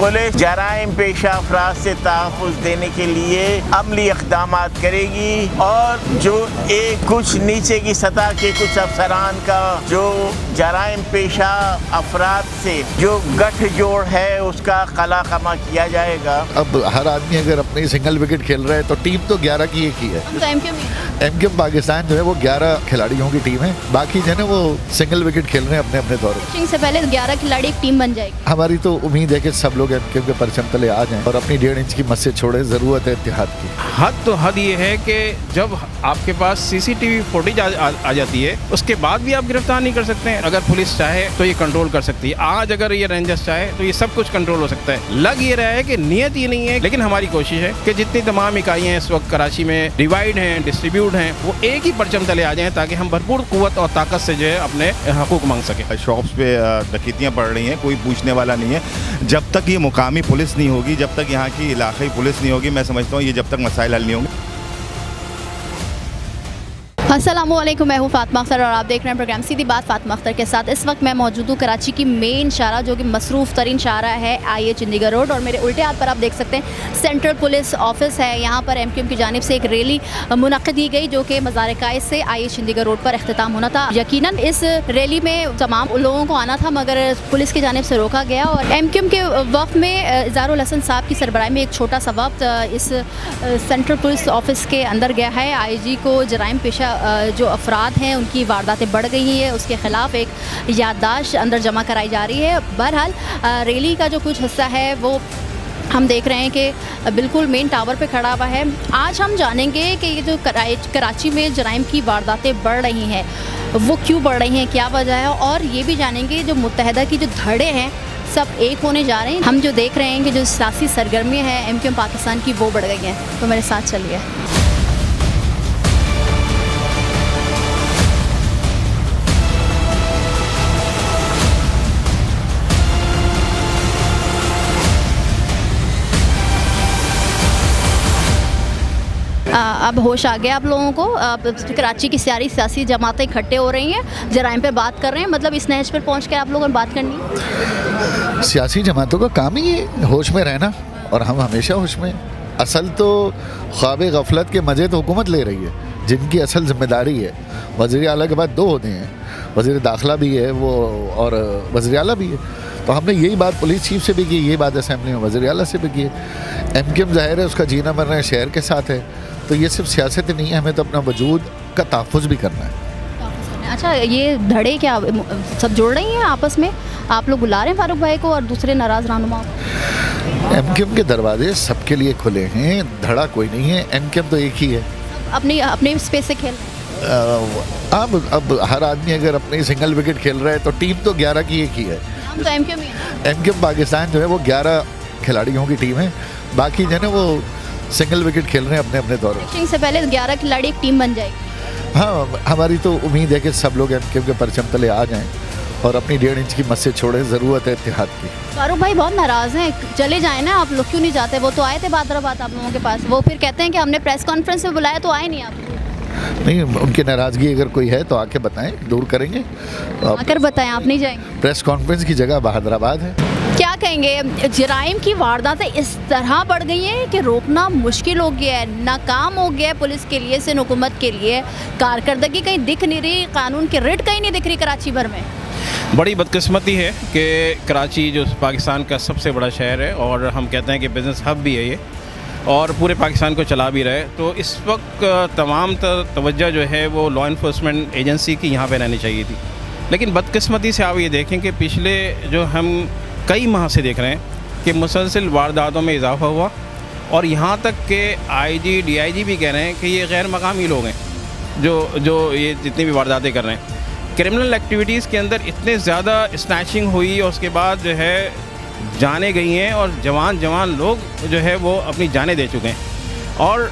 Police जराइम पेशा अफराद से तहफ़्फ़ुज़ देने के लिए अमली इक़दाम करेगी और जो एक कुछ नीचे की सतह के कुछ अफसरान का जो जराइम पेशा अफराद से जो गठजोड़ है उसका कला कमा किया जाएगा। अब हर आदमी अगर अपनी सिंगल विकेट खेल रहा है तो टीम तो 11 की एक ही है। एमकेएम पाकिस्तान जो है वो 11 खिलाड़ियों की टीम है, बाकी जो है ना वो सिंगल विकेट खेल रहे हैं अपने अपने तौर पर। से पहले 11 खिलाड़ी एक टीम बन जाएगी। हमारी तो उम्मीद है कि सब लोग एमकेएम के परचम तले आ जाएं और अपनी 1.5 इंच की मस्जिद छोड़े। जरूरत है इत्तेहाद की। हद तो हद ये है कि जब आपके पास सीसीटीवी फुटेज आ जाती है उसके बाद भी आप गिरफ्तार नहीं कर सकते हैं। अगर पुलिस चाहे तो ये कंट्रोल कर सकती है। आज अगर ये रेंजर्स चाहे तो ये सब कुछ कंट्रोल हो सकता है। लग ये रहा है कि नियत ये नहीं है, लेकिन हमारी कोशिश है कि जितनी तमाम इकाइयाँ इस वक्त कराची में डिवाइड हैं, डिस्ट्रीब्यूट हैं, वो एक ही परचम तले आ जाएं ताकि हम भरपूर कुव्वत और ताकत से जो है अपने हकूक मांग सकें। शॉप्स पे डकैतियाँ बढ़ रही हैं, कोई पूछने वाला नहीं है। जब तक ये मुकामी पुलिस नहीं होगी, जब तक यहाँ की इलाक़ाई पुलिस नहीं होगी, मैं समझता हूँ ये जब तक मसाइल हल नहीं होंगे। अस्सलामुअलैकुम, मैं हूँ फातिमा अख्तर और आप देख रहे हैं प्रोग्राम सीधी बात फातिमा अख्तर के साथ। इस वक्त मैं मौजूद हूँ कराची की मेन शाहरा जो कि मसरूफ़ तरीन शाहरा है, आई चंडीगढ़ रोड, और मेरे उल्टे हाथ पर आप देख सकते हैं सेंट्रल पुलिस ऑफिस है। यहाँ पर एमकेएम की जानिब से एक रैली मुनक़्क़िद की गई जो कि मज़ार कायद से आई चंडीगढ़ रोड पर अख्तिताम होना था। यकीनन इस रैली में तमाम लोगों को आना था मगर पुलिस की जानिब से रोका गया और एमकेएम के वक्त में इज़हारुल हसन साहब की सरबराही में एक छोटा सा वक्त इस सेंट्रल पुलिस ऑफिस के अंदर गया है। IG को जराइम पेशा जो अफराद हैं उनकी वारदातें बढ़ गई हैं, उसके ख़िलाफ़ एक याददाश्त अंदर जमा कराई जा रही है। बहरहाल रैली का जो कुछ हिस्सा है वो हम देख रहे हैं कि बिल्कुल मेन टावर पे खड़ा हुआ है। आज हम जानेंगे कि ये जो कराची में जराइम की वारदातें बढ़ रही हैं वो क्यों बढ़ रही हैं, क्या वजह है, और ये भी जानेंगे जो मुत्तहदा की जो धड़े हैं सब एक होने जा रहे हैं। हम जो देख रहे हैं कि जो सियासी सरगर्मियाँ हैं एमकेएम पाकिस्तान की वो बढ़ गई हैं। तो मेरे साथ चलिए। अब होश आ गया आप लोगों को। कराची की सारी सियासी जमातें इकट्ठे हो रही हैं, जराइम पे बात कर रहे हैं, मतलब इस नहज पर पहुंच कर आप लोगों ने बात करनी है। सियासी जमातों का काम ही है होश में रहना और हम हमेशा होश में। असल तो ख्वाब गफलत के मज़े तो हुकूमत ले रही है, जिनकी असल जिम्मेदारी है। वज़ीर आला के बाद 2 होते हैं, वज़ीर दाखिला भी है वो और वज़ीर आला भी है। तो हमने यही बात पुलिस चीफ से भी की, यही बात असेंबली में वज़ीर आला से भी की। एमकेएम ज़ाहिर है उसका जीना मरना है शहर के साथ है, तो ये सिर्फ सियासत नहीं है, हमें तो अपना वजूद का तहफ़्फ़ुज़ भी करना है। अच्छा, ये धड़े क्या सब जोड़ रही हैं आपस में? आप लोग बुला रहे हैं फारूक भाई को और दूसरे नाराज़ रहनुमा? एमकेएम के दरवाजे सबके लिए खुले हैं, धड़ा कोई नहीं है। एमकेएम तो एक ही है, अपने स्पेस से खेल। अब हर आदमी अगर अपनी सिंगल विकेट खेल रहा है तो टीम तो 11 की एक ही है। हम तो एमकेएम पाकिस्तान जो है वो 11 खिलाड़ियों की टीम है, बाकी जो है ना वो सिंगल विकेट खेल रहे हैं अपने अपने तौर पर। से पहले 11 खिलाड़ी एक टीम बन जाएगी। हाँ, हमारी तो उम्मीद है कि सब लोग एमकेएम के परचम तले आ जाएं और अपनी 1.5 इंच की मस्जिद छोड़े। ज़रूरत है इत्तेहाद की। फारूक भाई बहुत नाराज़ हैं, चले जाएं ना, आप लोग क्यों नहीं जाते? वो तो आए थे बात आप लोगों के पास, वो फिर कहते हैं कि हमने प्रेस कॉन्फ्रेंस में बुलाया तो आए नहीं आप। नहीं, उनकी नाराज़गी अगर कोई है तो आके बताएं, दूर करेंगे। आकर बताएं, आप नहीं जाएंगे? प्रेस कॉन्फ्रेंस की जगह बहादुराबाद है। क्या कहेंगे, जराइम की वारदातें इस तरह बढ़ गई हैं कि रोकना मुश्किल हो गया है, नाकाम हो गया है पुलिस के लिए, सिंध हुकूमत के लिए। कारकर्दगी कहीं दिख नहीं रही, कानून की रिट कहीं नहीं दिख रही कराची भर में। बड़ी बदकिस्मती है कि कराची जो पाकिस्तान का सबसे बड़ा शहर है और हम कहते हैं कि बिज़नेस हब भी है ये, और पूरे पाकिस्तान को चला भी रहे, तो इस वक्त तमाम तवज्जो जो है वो लॉ इन्फोर्समेंट एजेंसी की यहाँ पे रहनी चाहिए थी। लेकिन बदकिस्मती से आप ये देखें कि पिछले जो हम कई माह से देख रहे हैं कि मुसलसल वारदातों में इजाफा हुआ और यहाँ तक कि IG DIG भी कह रहे हैं कि ये गैर मकामी लोग हैं जो ये जितनी भी वारदातें कर रहे हैं। क्रिमिनल एक्टिविटीज़ के अंदर इतने ज़्यादा स्नैचिंग हुई और उसके बाद जो है जाने गई हैं और जवान लोग जो है वो अपनी जानें दे चुके हैं। और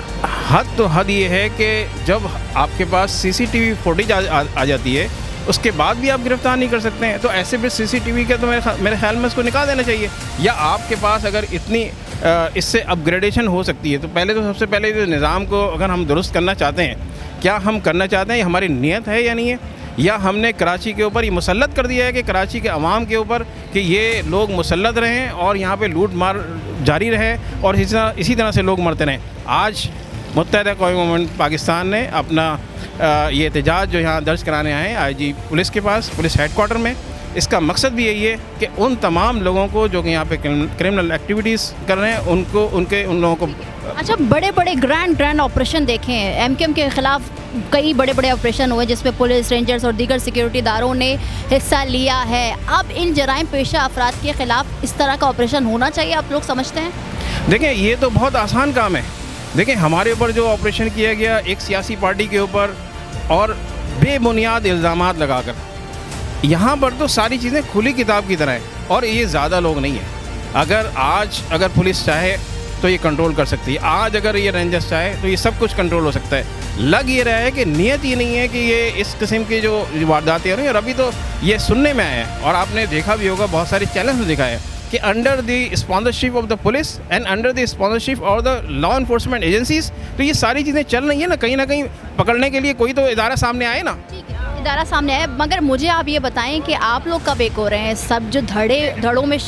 हद तो हद ये है कि जब आपके पास CCTV फुटेज आ जाती है उसके बाद भी आप गिरफ्तार नहीं कर सकते हैं, तो ऐसे भी CCTV के तो मेरे ख्याल में इसको निकाल देना चाहिए। या आपके पास अगर इतनी इससे अपग्रेडेशन हो सकती है तो पहले तो सबसे पहले निज़ाम को अगर हम दुरुस्त करना चाहते हैं, क्या हम करना चाहते हैं, हमारी नीयत है या नहीं है, या हमने कराची के ऊपर ये मुसल्लत कर दिया है कि कराची के अवाम के ऊपर कि ये लोग मुसल्लत रहें और यहाँ पे लूट मार जारी रहे और इसी तरह से लोग मरते रहें। आज मुत्तहिदा कौमी मूवमेंट पाकिस्तान ने अपना ये एहतजाज जो यहाँ दर्ज कराने आए हैं IG पुलिस के पास, पुलिस हेडक्वार्टर में, इसका मकसद भी यही है कि उन तमाम लोगों को जो कि यहाँ पे क्रिमिनल एक्टिविटीज़ कर रहे हैं उन लोगों को। अच्छा, बड़े बड़े ग्रैंड ऑपरेशन देखे हैं MQM के ख़िलाफ़, कई बड़े बड़े ऑपरेशन हुए जिसमें पुलिस, रेंजर्स और दीगर सिक्योरिटी इदारों ने हिस्सा लिया है। अब इन जराइम पेशा अफराद के ख़िलाफ़ इस तरह का ऑपरेशन होना चाहिए, आप लोग समझते हैं? देखें, ये तो बहुत आसान काम है। देखें, हमारे ऊपर जो ऑपरेशन किया गया एक सियासी पार्टी के ऊपर और बेबुनियाद इल्ज़ामात लगाकर, यहाँ पर तो सारी चीज़ें खुली किताब की तरह हैं और ये ज़्यादा लोग नहीं हैं। अगर पुलिस चाहे तो ये कंट्रोल कर सकती है, आज अगर ये रेंजर्स चाहे तो ये सब कुछ कंट्रोल हो सकता है। लग ये रहा है कि नीयत ये नहीं है कि ये इस किस्म की जो वारदातें हो रही हैं, और अभी तो ये सुनने में आया है और आपने देखा भी होगा, बहुत सारे चैनल्स में दिखाया है कि under the sponsorship of the police and under the sponsorship और द लॉ इन्फोर्समेंट एजेंसीज, तो ये सारी चीज़ें चल रही है ना कहीं पकड़ने के लिए कोई तो इदारा सामने आए ना। इदारा सामने आया, मगर मुझे आप ये बताएं कि आप लोग कब एक हो रहे हैं? सब जो धड़ों में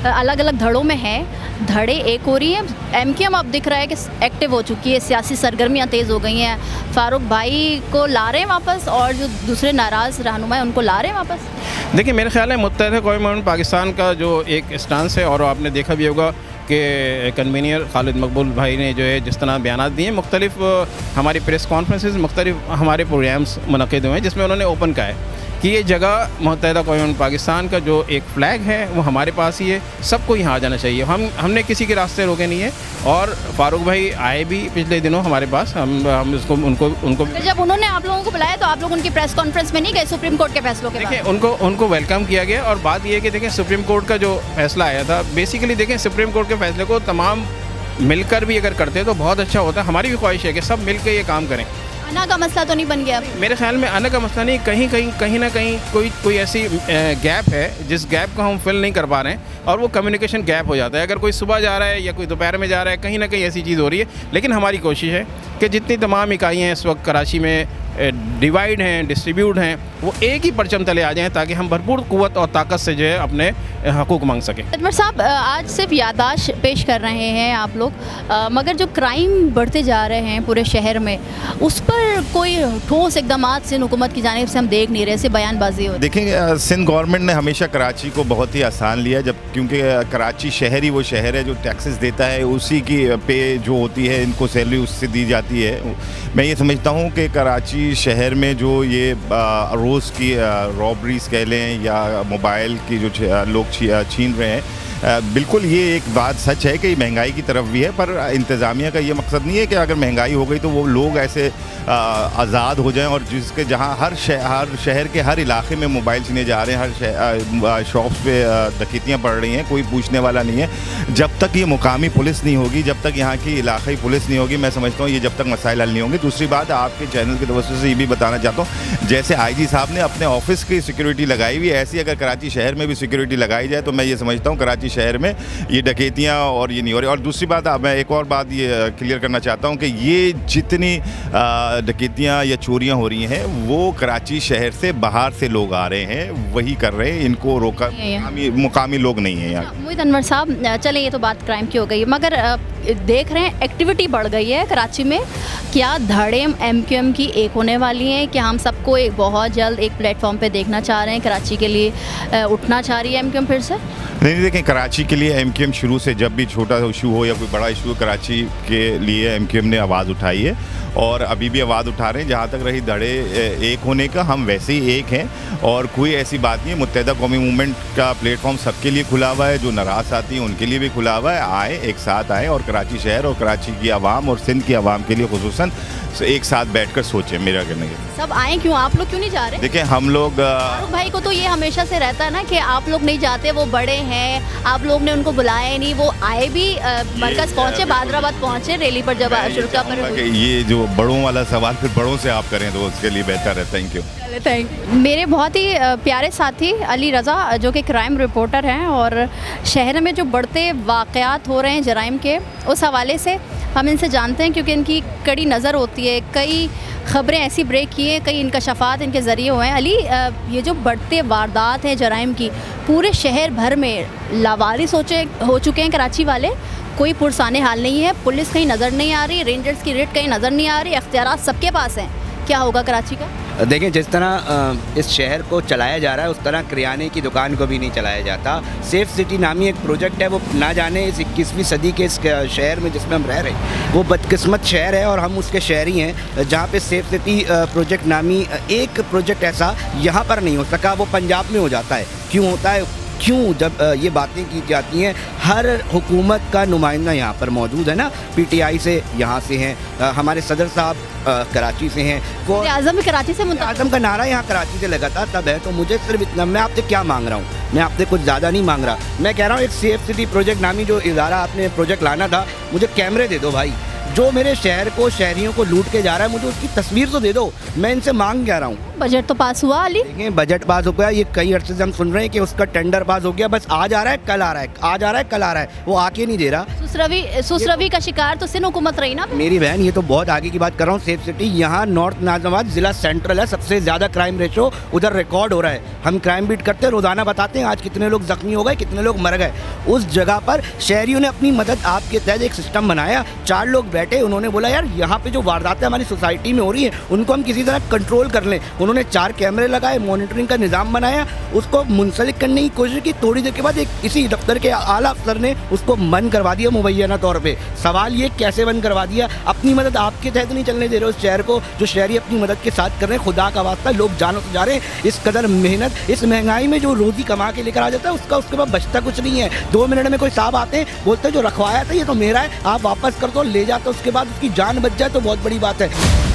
अलग अलग धड़ों में हैं, धड़े एक हो रही हैं। MQM अब दिख रहा है कि एक्टिव हो चुकी है, सियासी सरगर्मियाँ तेज़ हो गई हैं, फारूक भाई को ला रहे हैं वापस और जो दूसरे नाराज़ रहनुमा हैं उनको ला रहे हैं वापस। देखिए, मेरे ख्याल है मुत्तहिदा कौमी मूवमेंट पाकिस्तान का जो एक स्टांस है, और आपने देखा भी होगा कि कन्वीनियर खालिद मकबूल भाई ने जो है जिस तरह बयान दिए, मुख्तलिफ हमारी प्रेस कॉन्फ्रेंसेस, मुख्तलिफ हमारे प्रोग्राम्स मुनक़िद हुए हैं जिसमें उन्होंने ओपन कहा है कि ये जगह मुत्तहिदा कौमी मूवमेंट पाकिस्तान का जो एक फ़्लैग है वो हमारे पास ही है, सबको यहाँ आ जाना चाहिए। हमने किसी के रास्ते रोके नहीं है, और फारूक भाई आए भी पिछले दिनों हमारे पास, हम इसको उनको जब उन्होंने आप लोगों को बुलाया तो आप लोग उनकी प्रेस कॉन्फ्रेंस में नहीं गए सुप्रीम कोर्ट के फैसलों के बाद? देखिए, उनको वेलकम किया गया, और बात ये है कि देखें, सुप्रीम कोर्ट का जो फैसला आया था, बेसिकली देखें, सुप्रीम कोर्ट के फैसले को तमाम मिलकर भी अगर करते तो बहुत अच्छा होता है। हमारी भी ख्वाहिश है कि सब मिल के ये काम करें। अना का मसला तो नहीं बन गया? मेरे ख्याल में अना का मसला नहीं, कहीं ना कहीं कोई ऐसी गैप है जिस गैप को हम फिल नहीं कर पा रहे हैं, और वो कम्युनिकेशन गैप हो जाता है। अगर कोई सुबह जा रहा है या कोई दोपहर में जा रहा है, कहीं ना कहीं ऐसी चीज़ हो रही है। लेकिन हमारी कोशिश है कि जितनी तमाम इकाइयाँ हैं इस वक्त कराची में डिवाइड हैं, डिस्ट्रीब्यूट हैं, वो एक ही परचम तले आ जाएं, ताकि हम भरपूर क़ुव्वत और ताकत से जो है अपने हकूक़ मांग सकें। अजमर साहब, आज सिर्फ याददाश्त पेश कर रहे हैं आप लोग, मगर जो क्राइम बढ़ते जा रहे हैं पूरे शहर में, उस पर कोई ठोस इक़दामात सिंध हुकूमत की जानिब से हम देख नहीं रहे, से बयानबाजी हो। देखें, सिंध गवर्नमेंट ने हमेशा कराची को बहुत ही आसान लिया, जब क्योंकि कराची शहर ही वो शहर है जो टैक्सेस देता है, उसी की पे जो होती है इनको सैलरी उससे दी जाती है। मैं ये समझता हूँ कि कराची शहर में जो ये रोज़ की रॉबरीज कह लें या मोबाइल की जो लोग छीन रहे हैं, बिल्कुल ये एक बात सच है कि महंगाई की तरफ भी है, पर इंतज़ामिया का ये मकसद नहीं है कि अगर महंगाई हो गई तो वो लोग ऐसे आज़ाद हो जाएं, और जिसके जहां हर शहर के हर इलाके में मोबाइल छीने जा रहे हैं, हर शॉप्स पे डकैतियाँ पड़ रही हैं, कोई पूछने वाला नहीं है। जब तक ये मुकामी पुलिस नहीं होगी, जब तक यहाँ की इलाक़ाई पुलिस नहीं होगी, मैं समझता हूँ ये जब तक मसाइल हल नहीं होंगे। दूसरी बात, आपके चैनल की तरफ से ये भी बताना चाहता हूँ, जैसे IG साहब ने अपने ऑफिस की सिक्योरिटी लगाई हुई है, ऐसी अगर कराची शहर में भी सिक्योरिटी लगाई जाए तो मैं ये समझता हूँ कराची शहर में ये डकैतियाँ और ये नहीं हो रही। और दूसरी बात, मैं एक और बात ये क्लियर करना चाहता हूँ कि ये जितनी डकैतियाँ या चोरियाँ हो रही हैं वो कराची शहर से बाहर से लोग आ रहे हैं, वही कर रहे हैं, इनको रोका मुकामी लोग नहीं है यहाँ। मोहित अनवर साहब, चले ये तो बात क्राइम की हो गई, मगर देख रहे हैं एक्टिविटी बढ़ गई है कराची में, क्या धड़े MQM की एक होने वाली हैं? कि हम सबको एक बहुत जल्द एक प्लेटफॉर्म पे देखना चाह रहे हैं, कराची के लिए उठना चाह रही है MQM फिर से? नहीं, देखें, कराची के लिए MQM शुरू से, जब भी छोटा इशू हो या कोई बड़ा इशू हो, कराची के लिए MQM ने आवाज़ उठाई है और अभी भी आवाज़ उठा रहे हैं। जहाँ तक रही धड़े एक होने का, हम वैसे ही एक हैं और कोई ऐसी बात नहीं है। मुत्तहिदा कौमी मूवमेंट का प्लेटफॉर्म सबके लिए खुला हुआ है, जो नाराज़ साथी हैं उनके लिए भी खुला हुआ है। आए, एक साथ आए और कराची शहर और कराची की आवाम और सिंध की आवाम के लिए खुसूसन एक साथ बैठकर सोचें। मेरा कहना है सब आए, क्यों आप लोग क्यों नहीं जा रहे? देखिए, हम लोग फारूक भाई को तो ये हमेशा से रहता है ना कि आप लोग नहीं जाते, वो बड़े हैं, आप लोग ने उनको बुलाया नहीं, वो आए भी, मरकज पहुंचे, बादराबाद पहुंचे, रैली पर जब शुरुआत पर। ये जो बड़ों वाला सवाल फिर बड़ों से आप करें तो उसके लिए बेहतर है। Thank you. मेरे बहुत ही प्यारे साथी अली रज़ा, जो कि क्राइम रिपोर्टर हैं, और शहर में जो बढ़ते वाक़यात हो रहे हैं जराइम के, उस हवाले से हम इनसे जानते हैं, क्योंकि इनकी कड़ी नज़र होती है। कई ख़बरें ऐसी ब्रेक की हैं, कई इनकशाफात इनके ज़रिए हुए हैं। अली, ये जो बढ़ते वारदात हैं जराइम की, पूरे शहर भर में लावारिस हो चुके हैं कराची वाले, कोई पुरसाने हाल नहीं है, पुलिस कहीं नज़र नहीं आ रही, रेंजर्स की रेड कहीं नज़र नहीं आ रही, अख्तियारात सबके पास हैं। क्या होगा कराची का? देखें, जिस तरह इस शहर को चलाया जा रहा है, उस तरह किराने की दुकान को भी नहीं चलाया जाता। सेफ़ सिटी नामी एक प्रोजेक्ट है, वो ना जाने इस 21वीं सदी के इस शहर में जिसमें हम रह रहे हैं, वो बदकिस्मत शहर है और हम उसके शहरी हैं, जहाँ पे सेफ़ सिटी प्रोजेक्ट नामी एक प्रोजेक्ट ऐसा यहाँ पर नहीं हो सका। वो पंजाब में हो जाता है। क्यों होता है? क्यों? जब ये बातें की जाती हैं, हर हुकूमत का नुमाइंदा यहाँ पर मौजूद है ना, पीटीआई से यहाँ से हैं, हमारे सदर साहब कराची से हैं, वो आज़म भी कराची से आज़म का नारा यहाँ कराची से लगा था तब है। तो मुझे सिर्फ इतना, मैं आपसे क्या मांग रहा हूँ, मैं आपसे कुछ ज़्यादा नहीं मांग रहा। मैं कह रहा हूँ एक सेफ सिटी प्रोजेक्ट नामी जो इदारा आपने प्रोजेक्ट लाना था, मुझे कैमरे दे दो भाई। जो मेरे शहर को, शहरियों को लूट के जा रहा है, मुझे उसकी तस्वीर तो दे दो। मैं इनसे मांग कह रहा हूँ। बजट तो पास हुआ अली? देखें, बजट पास हो गया, ये कई अर्से से हम सुन रहे हैं कि उसका टेंडर पास हो गया, बस आज आ रहा है कल आ रहा है, आज आ रहा है कल आ रहा है, वो आके नहीं दे रहा। सुसरवी का शिकार तो सिंध हुकूमत रही ना मेरी बहन, ये तो बहुत आगे की बात कर रहा हूँ। सेफ सिटी यहाँ नॉर्थ नाज़िमाबाद ज़िला सेंट्रल है, सबसे ज़्यादा क्राइम रेशो उधर रिकॉर्ड हो रहा है। हम क्राइम बीट करते हैं, रोज़ाना बताते हैं आज कितने लोग ज़ख्मी हो गए, कितने लोग मर गए। उस जगह पर शहरियों ने अपनी मदद आपके तहत एक सिस्टम बनाया, 4 लोग बैठे, उन्होंने बोला यार यहाँ पे जो वारदातें हमारी सोसाइटी में हो रही हैं उनको हम किसी तरह कंट्रोल कर लें। उन्होंने 4 कैमरे लगाए, मॉनिटरिंग का निज़ाम बनाया, उसको मुंसलिक करने की कोशिश की। थोड़ी देर के बाद एक इसी दफ्तर के आला अफसर ने उसको बंद करवा दिया मुबैना तौर पे। सवाल ये कैसे बंद करवा दिया? अपनी मदद आपके तहत नहीं चलने दे रहे उस शहर को, जो शहरी अपनी मदद के साथ कर रहे हैं। खुदा का वास्ता, लोग जानों से जा रहे हैं। इस कदर मेहनत, इस महंगाई में जो रोज़ी कमा के लेकर आ जाता है उसका उसके बाद बचता कुछ नहीं है। 2 मिनट में कोई साहब आते हैं, बोलते हैं जो रखवाया था ये तो मेरा है, आप वापस कर दो, ले जाते, उसके बाद उसकी जान बच जाए तो बहुत बड़ी बात है।